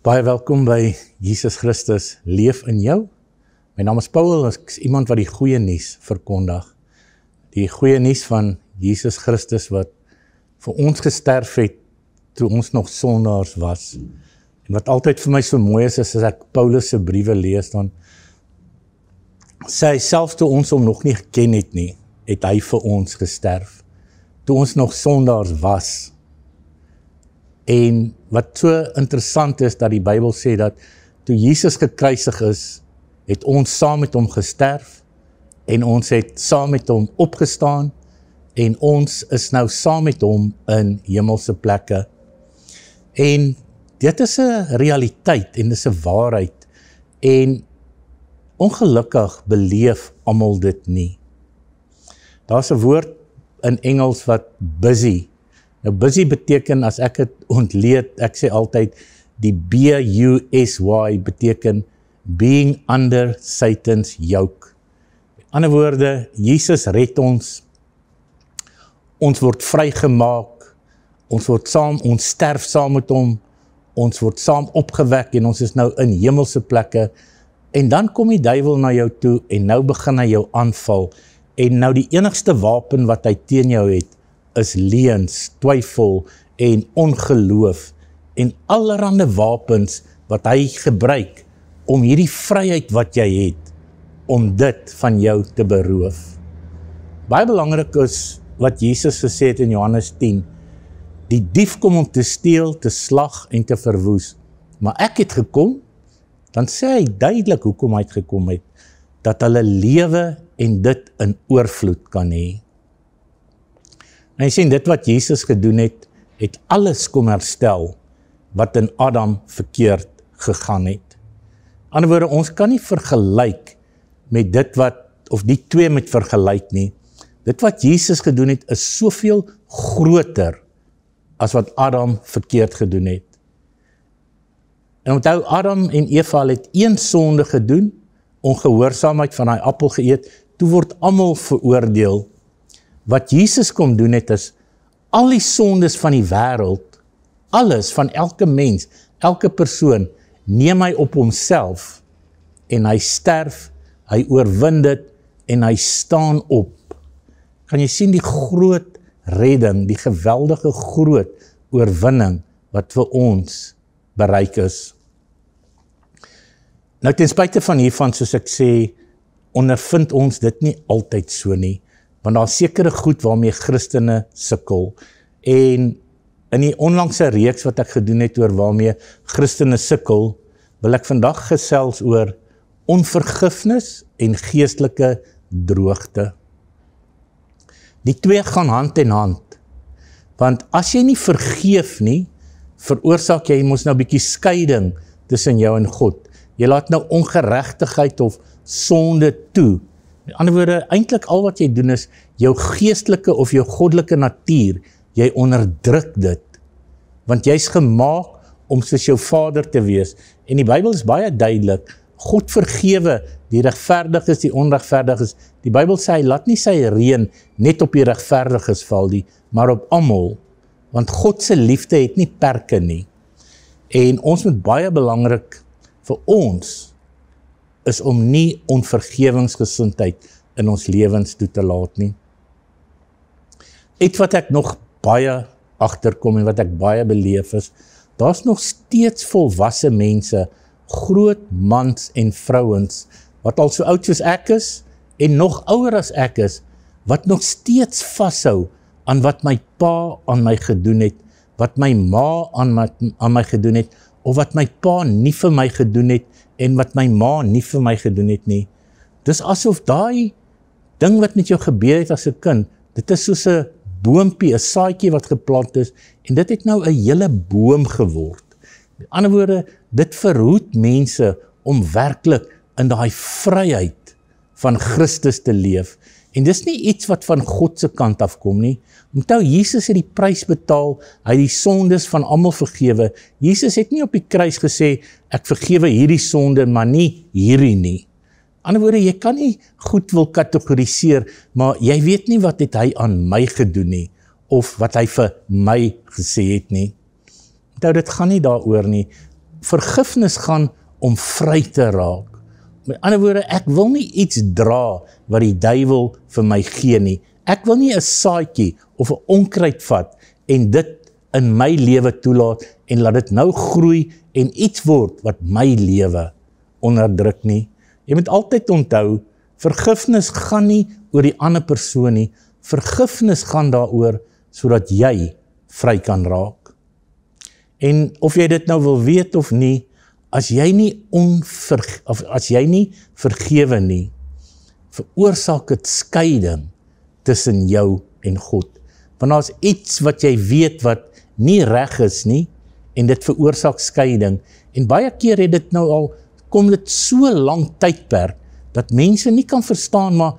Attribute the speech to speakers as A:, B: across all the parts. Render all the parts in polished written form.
A: Baie welkom by Jesus Christus leef in jou. My naam is Paul, ek is iemand wat die goeie nuus verkondig. Die goeie nuus van Jesus Christus wat vir ons gesterf het toe ons nog sondaars was. En wat altyd vir my so mooi is as ek Paulus se briewe lees, dan sê hy selfs toe ons hom nog nie geken het nie, het hy vir ons gesterf. Toe ons nog sondaars was. En wat so interessant is, dat die Bybel sê dat toe Jesus gekruisig is, het ons saam met hom gesterf, en ons het saam met hom opgestaan, en ons is nou saam met hom in hemelse plekke. En dit is 'n realiteit, en dit is 'n waarheid, en ongelukkig beleef almal dit nie. Daar's 'n woord in Engels wat busy. Nou busy beteken, as ek het ontleed, ek sê altyd, die B-U-S-Y beteken being under Satan's yoke. In ander woorde, Jesus red ons word vrygemaak, ons sterf saam met hom, ons word saam opgewek en ons is nou in hemelse plekke, en dan kom die duiwel na jou toe en nou begin hy jou aanval, en nou die enigste wapen wat hy teen jou het, is leuns, twyfel en ongeloof en allerhande wapens wat hy gebruik om hierdie vryheid wat jy het, om dit van jou te beroof. Baie belangrik is wat Jesus gesê het in Johannes 10, die dief kom om te steel, te slag en te verwoes, maar ek het gekom, dan sê hy duidelik hoekom hy het gekom het, dat hulle lewe en dit in oorvloed kan hê. En hy sê, dit wat Jesus gedoen het, het alles kom herstel, wat in Adam verkeerd gegaan het. Aan die ander woorde, ons kan nie vergelyk met dit wat, of die twee met vergelyk nie. Dit wat Jesus gedoen het, is soveel groter, as wat Adam verkeerd gedoen het. En onthou, Adam en Eva het een sonde gedoen, ongehoorsaamheid van die appel geëet, toe word almal veroordeel. Wat Jesus kom doen het is, al die sondes van die wêreld, alles van elke mens, elke persoon, neem hy op homself, en hy sterf, hy oorwin dit, en hy staan op. Kan jy sien die groot redding, die geweldige groot oorwinning, wat vir ons bereik is. Nou ten spyte van hiervan, soos ek sê, ondervind ons dit nie altyd so nie, want daar is sekere goed waarmee Christene sukkel, en in die onlangse reeks wat ek gedoen het oor waarmee Christene sukkel, wil ek vandag gesels oor onvergifnis en geestelike droogte. Die twee gaan hand in hand, want as jy nie vergeef nie, veroorsaak jy mos nou 'n bietjie skeiding tussen jou en God. Jy laat nou ongeregtigheid of sonde toe. Met ander woorde, eintlik al wat jy doen is, jou geestelike of jou goddelike natuur, jy onderdruk dit, want jy's gemaak om soos jou Vader te wees, en die Bybel is baie duidelik, God vergewe die regverdiges, die onregverdiges, die Bybel sê, hy laat nie sy reën net op die regverdiges val nie, maar op almal, want God se liefde het nie perke nie, en ons moet baie belangrik vir ons, is om nie onvergewingsgesindheid in ons lewens toe te laat nie. Iets wat ek nog baie agterkom en wat ek baie beleef is, daar's nog steeds volwasse mense, groot mans en vrouens, wat al so oud soos ek is, en nog ouer as ek is, wat nog steeds vashou aan wat my pa aan my gedoen het, wat my ma aan my gedoen het, of wat my pa nie vir my gedoen het, en wat my ma nie vir my gedoen het nie. Dis asof daai ding wat met jou gebeur het as 'n kind, dit is soos 'n boompie, 'n saadjie wat geplant is, en dit het nou 'n hele boom geword. Met ander woorde, dit verhoed mense om werklik in daai vryheid van Christus te leef. En dis nie iets wat van God se kant afkom nie. Onthou, Jesus het die prys betaal, hy het die sondes van almal vergewe. Jesus het nie op die kruis gesê, ek vergewe hierdie sonde, maar nie hierdie nie. Ander woorde, jy kan nie goed wil kategoriseer, maar jy weet nie wat het hy aan my gedoen nie, of wat hy vir my gesê het nie. Onthou, dit gaan nie daaroor nie. vergifnis gaan om vry te raak. Met ander woorde, ek wil nie iets dra wat die duiwel vir my gee nie. Ek wil nie 'n saadjie of 'n onkruid vat en dit in my lewe toelaat en laat dit nou groei en iets word wat my lewe onderdruk nie. Jy moet altyd onthou, vergifnis gaan nie oor die ander persoon nie. Vergifnis gaan daaroor sodat jy vry kan raak. En of jy dit nou wil weet of nie, as jy nie vergewe nie, veroorsaak dit skeiding tussen jou en God. Want daar's iets wat jy weet wat nie reg is nie, en dit veroorsaak skeiding. En baie keer het dit nou al, kom dit so lang tydperk, dat mense nie kan verstaan, maar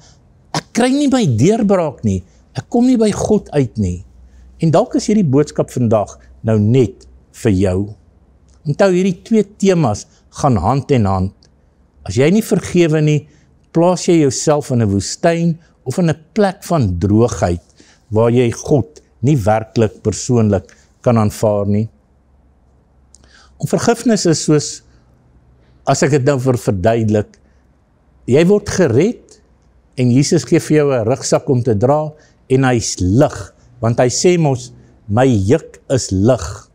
A: ek kry nie my deurbraak nie, ek kom nie by God uit nie. En dalk is hierdie boodskap vandag nou net vir jou. Onthou, hierdie twee temas gaan hand in hand. As jy nie vergewe nie, plaas jy jouself in 'n woestyn of in 'n plek van droogheid, waar jy God nie werklik persoonlik kan aanvaar nie. Om vergifnis is soos, as ek dit nou verduidelik, jy word gered, en Jesus gee vir jou 'n rugsak om te dra, en hy's lig, want hy sê mos, my juk is lig,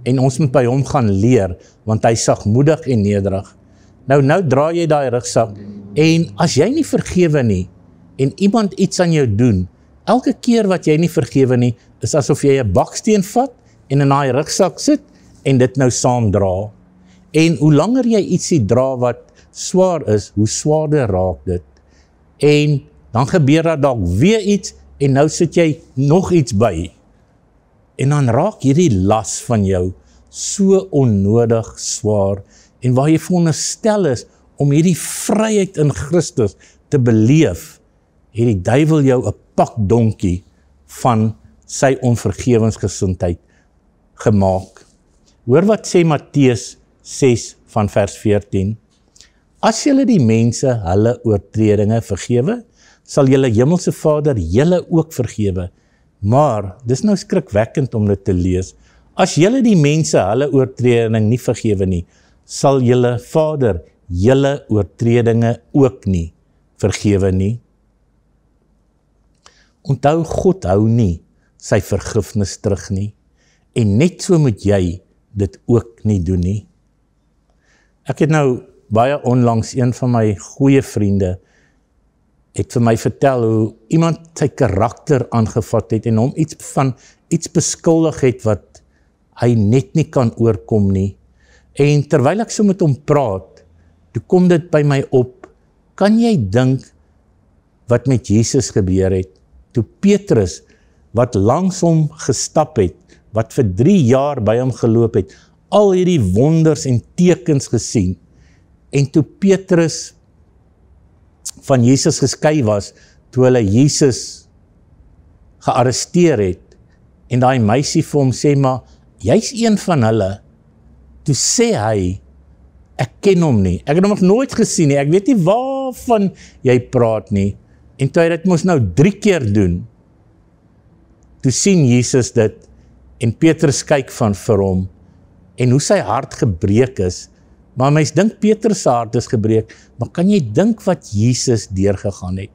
A: en ons moet by hom gaan leer, want hy sagmoedig en nederig. Nou dra jy daai rugsak, en as jy nie vergewe nie, en iemand iets aan jou doen, elke keer wat jy nie vergewe nie, is asof jy 'n baksteen vat, en in daai rugsak sit, en dit nou saam dra. En hoe langer jy ietsie dra wat swaar is, hoe swaarder raak dit. En dan gebeur dat dalk weer iets, en nou sit jy nog iets by. En dan raak hierdie las van jou so onnodig swaar, en waar jy veronderstel is om hierdie vryheid in Christus te beleef, het die duiwel jou 'n pak donkie van sy onvergewensgesindheid gemaak. Hoor wat sê Matteus 6 van vers 14. As julle die mense hulle oortredinge vergewe, sal julle hemelse Vader julle ook vergewe. Maar, dis nou skrikwekkend om dit te lees, as julle die mense hulle oortreding nie vergewe nie, sal julle Vader julle oortredinge ook nie vergewe nie. Onthou, God hou nie sy vergifnis terug nie, en net so moet jy dit ook nie doen nie. Ek het nou baie onlangs, een van my goeie vriende het vir my vertel hoe iemand sy karakter aangevat het en hom iets beskuldig het wat hy net nie kan oorkom nie. En terwyl ek so met hom praat, toe kom dit by my op, kan jy dink wat met Jesus gebeur het? Toe Petrus, wat langs hom gestap het, wat vir 3 jaar by hom geloop het, al hierdie wonders en tekens gesien, en toe Petrus van Jesus geskei was, toe hulle Jesus gearresteer het, en daai meisie vir hom sê, maar jy's een van hulle, toe sê hy, ek ken hom nie, ek het hom nog nooit gesien nie, ek weet nie waarvan jy praat nie, en toe hy dit moes nou 3 keer doen, toe sien Jesus dit, en Petrus kyk van vir hom, en hoe sy hart gebreek is, maar mens dink Petrus se hart is gebreek, maar kan jy dink wat Jesus deurgegaan het?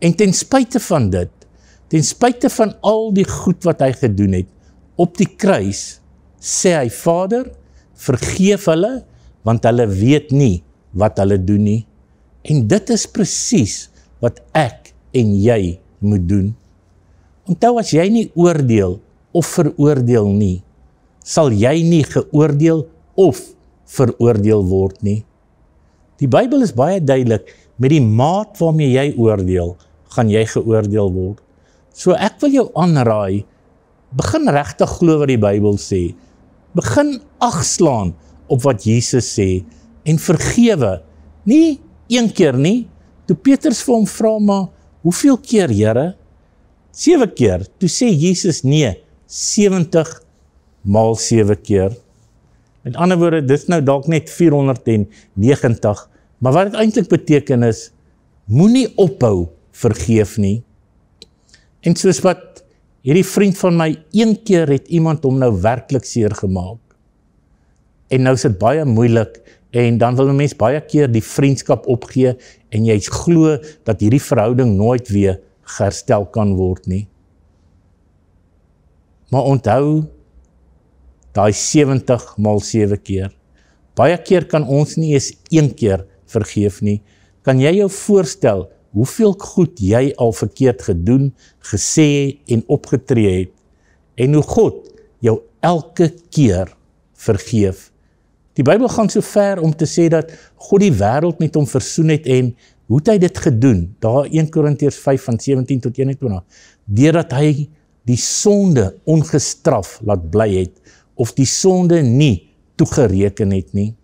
A: En ten spyte van dit, ten spyte van al die goed wat hy gedoen het, op die kruis, sê hy, Vader, vergeef hulle, want hulle weet nie wat hulle doen nie. En dit is presies wat ek en jy moet doen. Onthou, as jy nie oordeel of veroordeel nie, sal jy nie geoordeel of veroordeel word nie. Die Bybel is baie duidelik, met die maat waarmee jy oordeel, gaan jy geoordeel word. So ek wil jou aanraai, begin regtig glo wat die Bybel sê, begin agslaan op wat Jesus sê, en vergewe, nie 1 keer nie, toe Petrus vir hom vra, maar hoeveel keer, Here? 7 keer, toe sê Jesus nee, 70 maal 7 keer. Met ander woorde, dit is nou dalk net 490, maar wat dit eintlik beteken is, moenie ophou vergeef nie. En soos wat hierdie vriend van my, 1 keer het iemand hom nou werklik seer gemaak. en nou is dit baie moeilik, en dan wil 'n mens baie keer die vriendskap opgee, en jy glo dat hierdie verhouding nooit weer geherstel kan word nie. Maar onthou, daai 70 maal 7 keer. Baie keer kan ons nie eens 1 keer vergeef nie. Kan jy jou voorstel, hoeveel goed jy al verkeerd gedoen, gesê en opgetree het, en hoe God jou elke keer vergeef. Die Bybel gaan so ver om te sê dat God die wêreld met hom versoen het, en hoe het hy dit gedoen? Daar 1 Korintiërs 5 van 17 tot 21, deurdat hy die sonde ongestraf laat bly het, of die sonde nie toegereken het nie.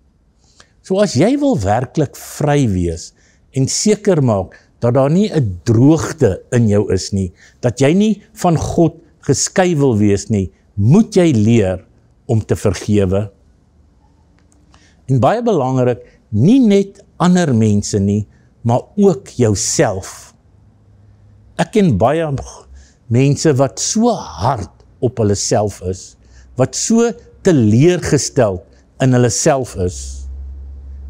A: So as jy wil werklik vry wees, en seker maak, dat daar nie 'n droogte in jou is nie, dat jy nie van God geskei wil wees nie, moet jy leer om te vergewe. En baie belangrik, nie net ander mense nie, maar ook jouself. Ek ken baie mense wat so hard op hulle self is, wat so teleurgesteld in hulle self is,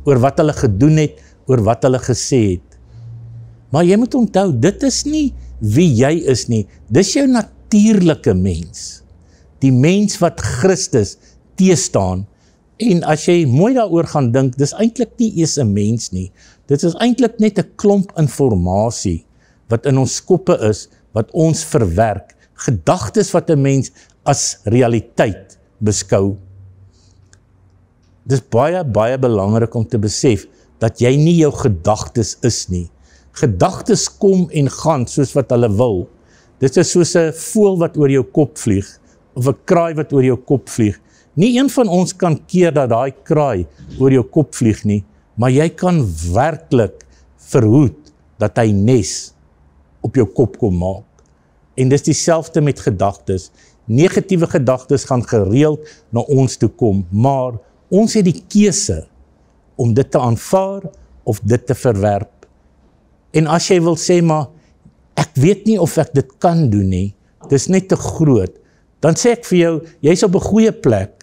A: oor wat hulle gedoen het, oor wat hulle gesê het. Maar jy moet onthou, dit is nie wie jy is nie, dis jou natuurlike mens, die mens wat Christus teestaan, en as jy mooi daaroor gaan dink, dis eintlik nie eers 'n mens nie, dit is eintlik net 'n klomp informasie, wat in ons koppe is, wat ons verwerk, gedagtes wat 'n mens as realiteit beskou. Dis baie, baie belangrik om te besef, dat jy nie jou gedagtes is nie. Gedagtes kom en gaan soos wat hulle wil. Dit is soos 'n voël wat oor jou kop vlieg, of 'n kraai wat oor jou kop vlieg. Nie een van ons kan keer dat daai kraai oor jou kop vlieg nie, maar jy kan werklik verhoed dat hy nes op jou kop kom maak. En dis dieselfde met gedagtes. Negatiewe gedagtes gaan gereeld na ons toe kom, maar ons het die keuse om dit te aanvaar of dit te verwerp. En as jy wil sê, maar ek weet nie of ek dit kan doen nie, dis net te groot, dan sê ek vir jou, jy's op 'n goeie plek.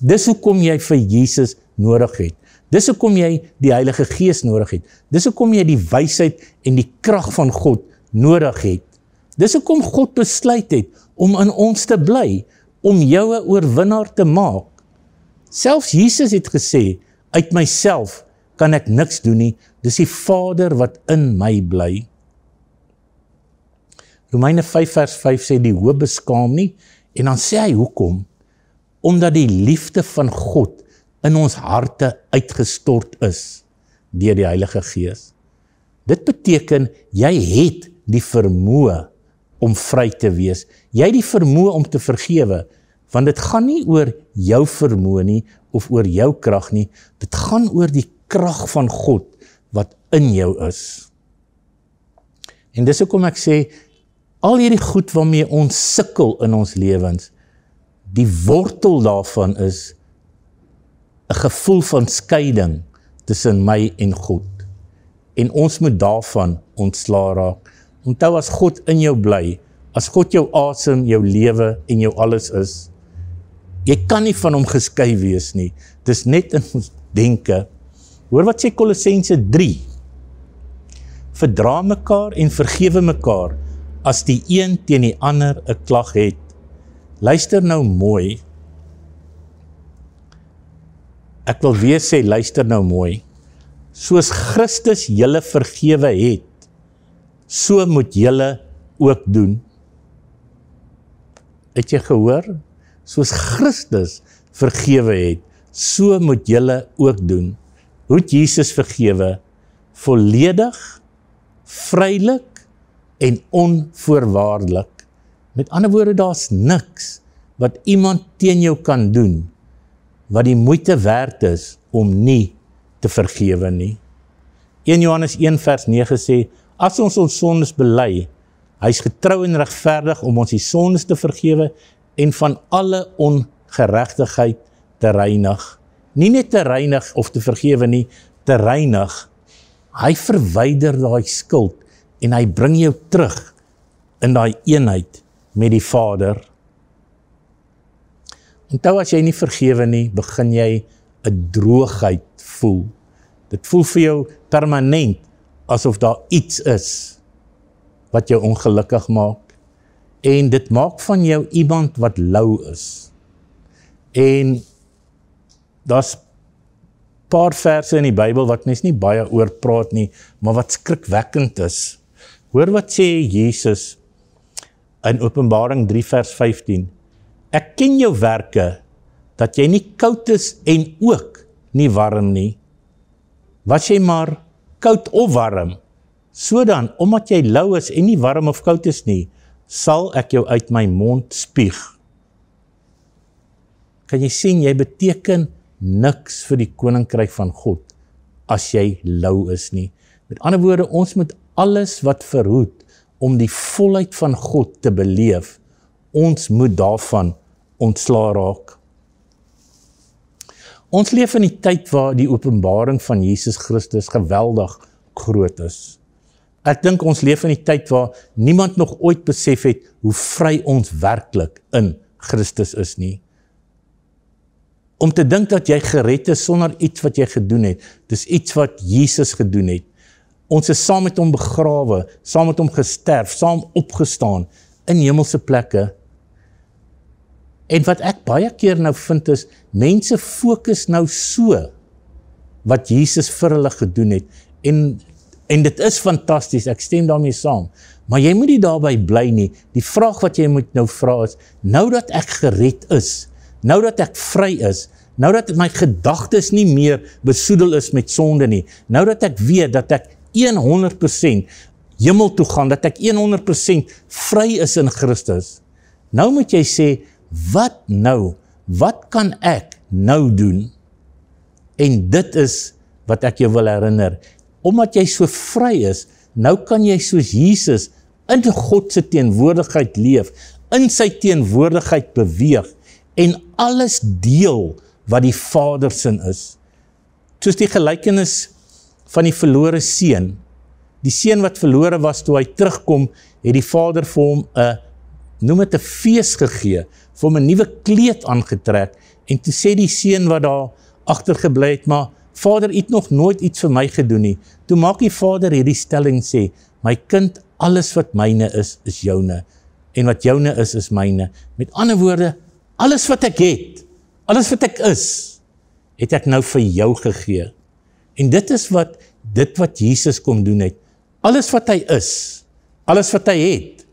A: Dis hoekom jy vir Jesus nodig het. Dis hoekom jy die Heilige Gees nodig het. Dis hoekom jy die wysheid en die krag van God nodig het. Dis hoekom God besluit het om in ons te bly, om jou 'n oorwinnaar te maak. Selfs Jesus het gesê, uit myself kan ek niks doen nie, dis die Vader wat in my bly. Romeine 5 vers 5 sê, die hoop beskaam nie, en dan sê hy hoekom? Omdat die liefde van God in ons harte uitgestort is, deur die Heilige Gees. Dit beteken, jy het die vermoë om vry te wees. Jy het die vermoë om te vergewe, want dit gaan nie oor jou vermoë nie, of oor jou krag nie, dit gaan oor die krag van God, wat in jou is. En dis hoekom ek sê, al hierdie goed waarmee ons sukkel in ons lewens, die wortel daarvan is 'n gevoel van skeiding tussen my en God. En ons moet daarvan ontslaa raak. Onthou, as God in jou bly, as God jou asem, jou lewe en jou alles is, jy kan nie van hom geskei wees nie. Dis net in ons denke. Hoor wat sê Kolossense 3. Verdra mekaar en vergewe mekaar, as die een teen die ander 'n klag het. Luister nou mooi. Ek wil weer sê, luister nou mooi. Soos Christus julle vergewe het, so moet julle ook doen. Het jy gehoor? Soos Christus vergewe het, so moet julle ook doen. Hoe het Jesus vergewe? Volledig, vrylik en onvoorwaardelik. Met ander woorde, daar's niks wat iemand teen jou kan doen, wat die moeite werd is om nie te vergewe nie. 1 Johannes 1 vers 9 sê, as ons sondes bely, hy is getrou en regverdig om ons die sondes te vergewe en van alle ongeregtigheid te reinig. Nie net te reinig of te vergewe nie, te reinig. Hy verwyder daai skuld en hy bring jou terug in daai eenheid met die Vader. Onthou, as jy nie vergewe nie, begin jy 'n droogheid voel. Dit voel vir jou permanent, asof daar iets is, wat jou ongelukkig maak. En dit maak van jou iemand wat lou is. En daar's paar verse in die Bybel wat mens nie baie oor praat nie, maar wat skrikwekkend is. Hoor wat sê Jesus in Openbaring 3 vers 15. Ek ken jou werke, dat jy nie koud is en ook nie warm nie. Was jy maar koud of warm, so dan, omdat jy lou is en nie warm of koud is nie, sal ek jou uit my mond spieg. Kan jy sien, jy beteken niks vir die koninkryk van God, as jy lou is nie. Met ander woorde, ons moet alles wat verhoed, om die volheid van God te beleef, ons moet daarvan ontslaa raak. Ons leef in die tyd waar die openbaring van Jesus Christus geweldig groot is. Ek dink ons leef in die tyd waar niemand nog ooit besef het hoe vry ons werklik in Christus is nie. Om te dink dat jy gered is sonder iets wat jy gedoen het, dis iets wat Jesus gedoen het. Ons is saam met hom begrawe, saam met hom gesterf, saam opgestaan in hemelse plekke. En wat ek baie keer nou vind is, mense fokus nou so wat Jesus vir hulle gedoen het. En dit is fantasties, ek stem daarmee saam. Maar jy moet nie daarby bly nie. Die vraag wat jy moet nou vra is, nou dat ek gered is, nou dat ek vry is, nou dat my gedagtes nie meer besoedel is met sonde nie, nou dat ek weet dat ek 100% hemel toe gaan, dat ek 100% vry is in Christus, nou moet jy sê, wat nou? Wat kan ek nou doen? En dit is wat ek jou wil herinner. Omdat jy so vry is, nou kan jy soos Jesus in God se teenwoordigheid leef, in sy teenwoordigheid beweeg, en alles deel wat die Vader sin is. Soos die gelykenis van die verlore seun. Die seun wat verlore was toe hy terugkom, het die Vader vir hom 'n fees gegee, vir hom 'n nuwe kleed aangetrek, en toe sê die seun wat daar agtergebly het, maar Vader, u het nog nooit iets vir my gedoen nie. Toe maak die Vader hierdie stelling sê, my kind, alles wat myne is joune, en wat joune is myne. Met ander woorde, alles wat ek het, alles wat ek is, het ek nou vir jou gegee. En dit is wat Jesus kom doen het. Alles wat hy is, alles wat hy het,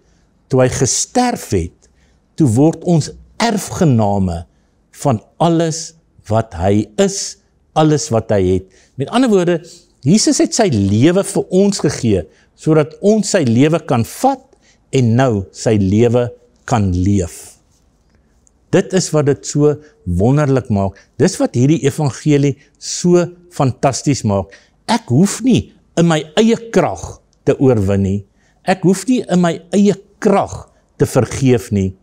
A: toe hy gesterf het, toe word ons erfgename van alles wat hy is, alles wat hy het. Met ander woorde, Jesus het sy lewe vir ons gegee, sodat ons sy lewe kan vat, en nou sy lewe kan leef. Dit is wat dit so wonderlik maak. Dis wat hierdie evangelie so fantasties maak. Ek hoef nie in my eie krag te oorwin nie. Ek hoef nie in my eie krag te vergeef nie.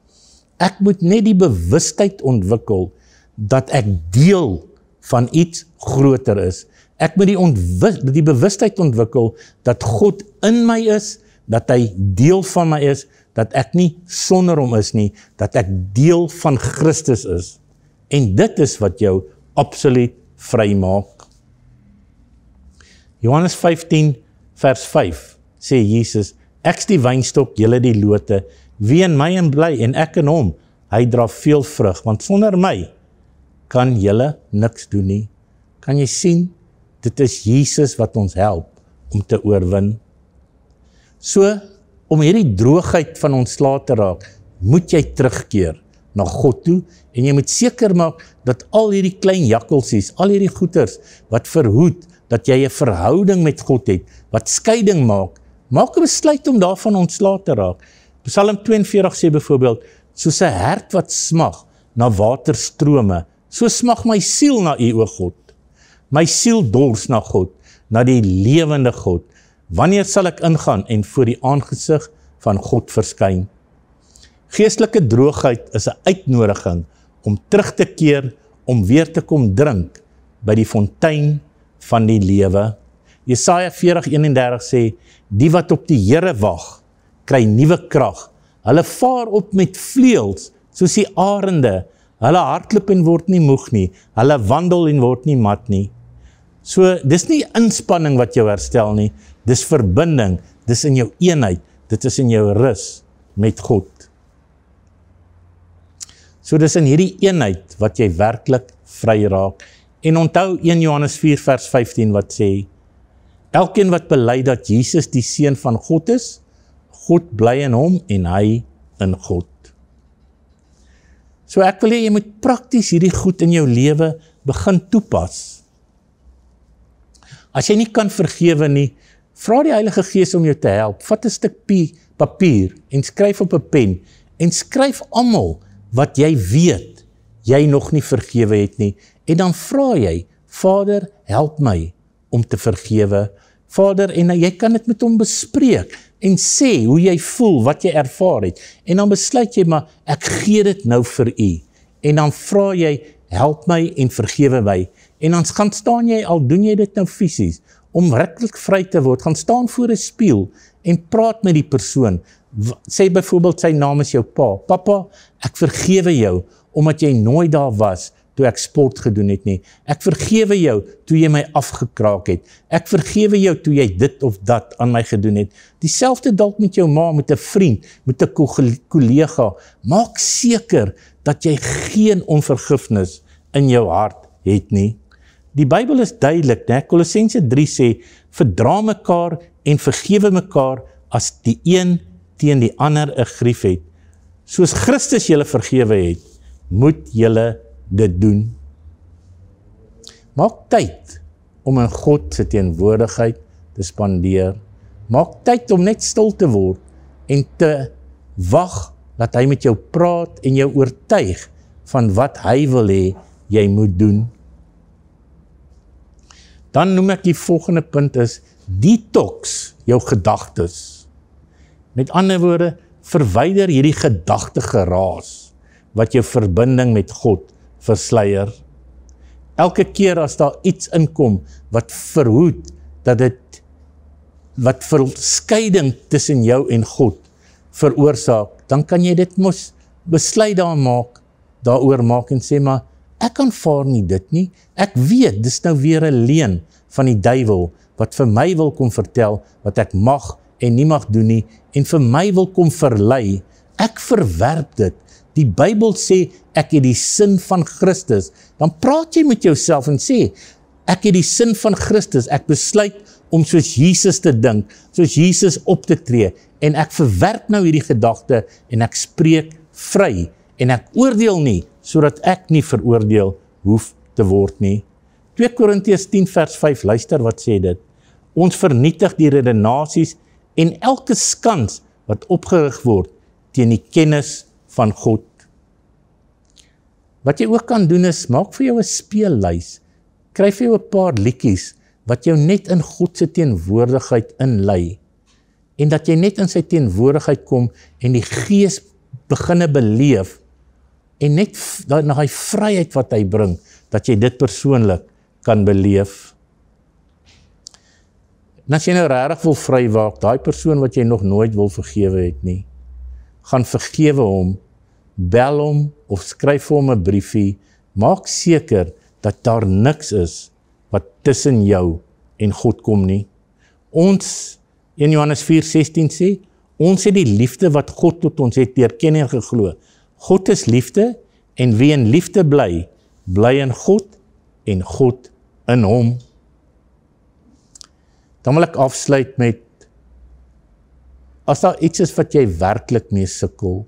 A: Ek moet net die bewustheid ontwikkel dat ek deel van iets groter is. Ek moet die bewustheid ontwikkel dat God in my is, dat hy deel van my is, dat ek nie sonder hom is nie, dat ek deel van Christus is. En dit is wat jou absoluut vry maak. Johannes 15 vers 5 sê Jesus, ek is die wynstok, julle die lote, wie in my en bly en ek in hom, hy dra veel vrug, want sonder my kan julle niks doen nie. Kan jy sien, dit is Jesus wat ons help om te oorwin. So, om hierdie droogheid van ontslae te raak, moet jy terugkeer na God toe, en jy moet seker maak dat al hierdie klein jakkelsies, al hierdie goeters, wat verhoed, dat jy 'n verhouding met God het, wat skeiding maak 'n besluit om daarvan ontslae te raak. Psalm 42 sê byvoorbeeld, soos 'n hert wat smag na waterstrome, so smag my siel na U, o God. My siel dors na God, na die lewende God. Wanneer sal ek ingaan en voor die aangesig van God verskyn? Geestelike droogheid is 'n uitnodiging om terug te keer, om weer te kom drink by die fontein van die lewe. Jesaja 40:31 sê, die wat op die Here wag, kry nuwe krag. Hulle vaar op met vleuels, soos die arende. Hulle hardloop en word nie moeg nie. Hulle wandel en word nie mat nie. So, dis nie inspanning wat jou herstel nie, dis verbinding, dis in jou eenheid, dit is in jou rus met God. So dis in hierdie eenheid wat jy werklik vry raak. En onthou 1 Johannes 4 vers 15 wat sê, elkeen wat bely dat Jesus die Seun van God is, God bly in hom en hy in God. So ek wil hê jy moet prakties hierdie goed in jou lewe begin toepas. As jy nie kan vergewe nie, vra die Heilige Gees om jou te help. Vat 'n stuk papier en skryf op 'n pen en skryf almal wat jy weet jy nog nie vergewe het nie. En dan vra jy, Vader, help my om te vergewe. Vader, en jy kan dit met hom bespreek en sê hoe jy voel, wat jy ervaar het. En dan besluit jy maar, ek gee dit nou vir u. En dan vra jy, help my en vergewe my. En dan gaan staan jy, al doen jy dit nou fisies, om werklik vry te word, gaan staan voor 'n spieël en praat met die persoon. Sê byvoorbeeld sy naam is jou pa. Papa, ek vergewe jou, omdat jy nooit daar was, toe ek sport gedoen het nie. Ek vergewe jou, toe jy my afgekraak het. Ek vergewe jou, toe jy dit of dat aan my gedoen het. Dieselfde dalk met jou ma, met 'n vriend, met 'n kollega. Maak seker, dat jy geen onvergifnis in jou hart het nie. Die Bybel is duidelik, né? Kolossense 3 sê, verdra mekaar en vergewe mekaar as die een teen die ander 'n grief het. Soos Christus julle vergewe het, moet julle dit doen. Maak tyd om in God se teenwoordigheid te spandeer. Maak tyd om net stil te word en te wag dat hy met jou praat en jou oortuig van wat hy wil hê jy moet doen. Dan noem ek die volgende punt is, detox jou gedagtes. Met ander woorde, verwyder hierdie gedagtegeraas wat jou verbinding met God versluier. Elke keer as daar iets inkom wat verhoed, wat verskeiding tussen jou en God veroorsaak, dan kan jy dit mos besluit daaroor maak en sê, maar ek aanvaar nie dit nie, ek weet, dis nou weer 'n leuen van die duiwel, wat vir my wil kom vertel, wat ek mag en nie mag doen nie, en vir my wil kom verlei, ek verwerp dit. Die Bybel sê, ek het die sin van Christus, dan praat jy met jouself en sê, ek het die sin van Christus, ek besluit om soos Jesus te dink, soos Jesus op te tree, en ek verwerp nou hierdie gedagte, en ek spreek vry, en ek oordeel nie, sodat ek nie veroordeel hoef te word nie. 2 Korintiërs 10 vers 5, luister wat sê dit, ons vernietig die redenasies en elke skans wat opgerig word teen die kennis van God. Wat jy ook kan doen is, maak vir jou 'n speellys, kry vir jou 'n paar liedjies, wat jou net in God se teenwoordigheid inlei, en dat jy net in sy teenwoordigheid kom, en die Gees beginne beleef, en net na die vryheid wat hy bring, dat jy dit persoonlik kan beleef. En as jy nou regtig wil vry waak, daai persoon wat jy nog nooit wil vergewe het nie, gaan vergewe hom, bel hom, of skryf vir hom 'n briefie, maak seker, dat daar niks is, wat tussen jou en God kom nie. Ons, 1 Johannes 4:16 sê, ons het die liefde wat God tot ons het deur ken en geglo. God is liefde, en wie in liefde bly, bly in God, en God in hom. Dan wil ek afsluit met, as daar iets is wat jy werklik mee sukkel,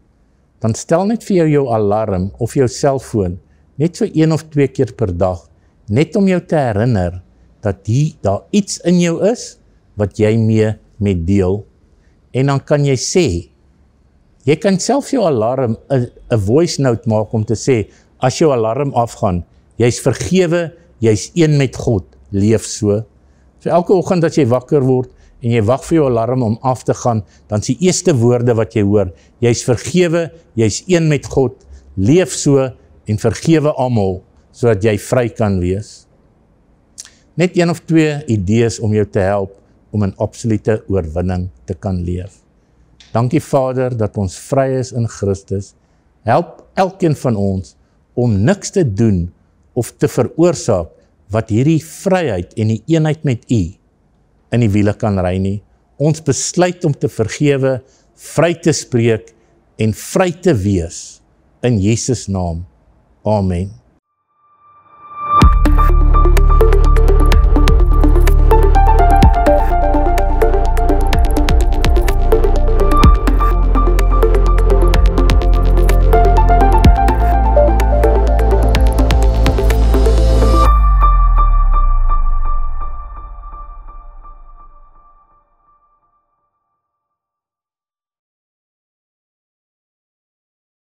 A: dan stel net vir jou alarm, of jou selfoon, net so 1 of 2 keer per dag, net om jou te herinner, dat daar iets in jou is, wat jy mee met deel. En dan kan jy sê, jy kan self jou alarm, 'n voice note maak om te sê, as jou alarm afgaan, jy's vergewe, jy's een met God, leef so. So elke oggend as jy wakker word, en jy wag vir jou alarm om af te gaan, dan is die eerste woorde wat jy hoor, jy's vergewe, jy's een met God, leef so, en vergewe almal, sodat jy vry kan wees. Net 1 of 2 idees om jou te help, om in absolute oorwinning te kan leef. Dankie Vader, dat ons vry is in Christus. Help elkeen van ons, om niks te doen of te veroorsaak wat hierdie vryheid en die eenheid met U in die wiele kan ry nie. Ons besluit om te vergewe, vry te spreek en vry te wees in Jesus naam. Amen.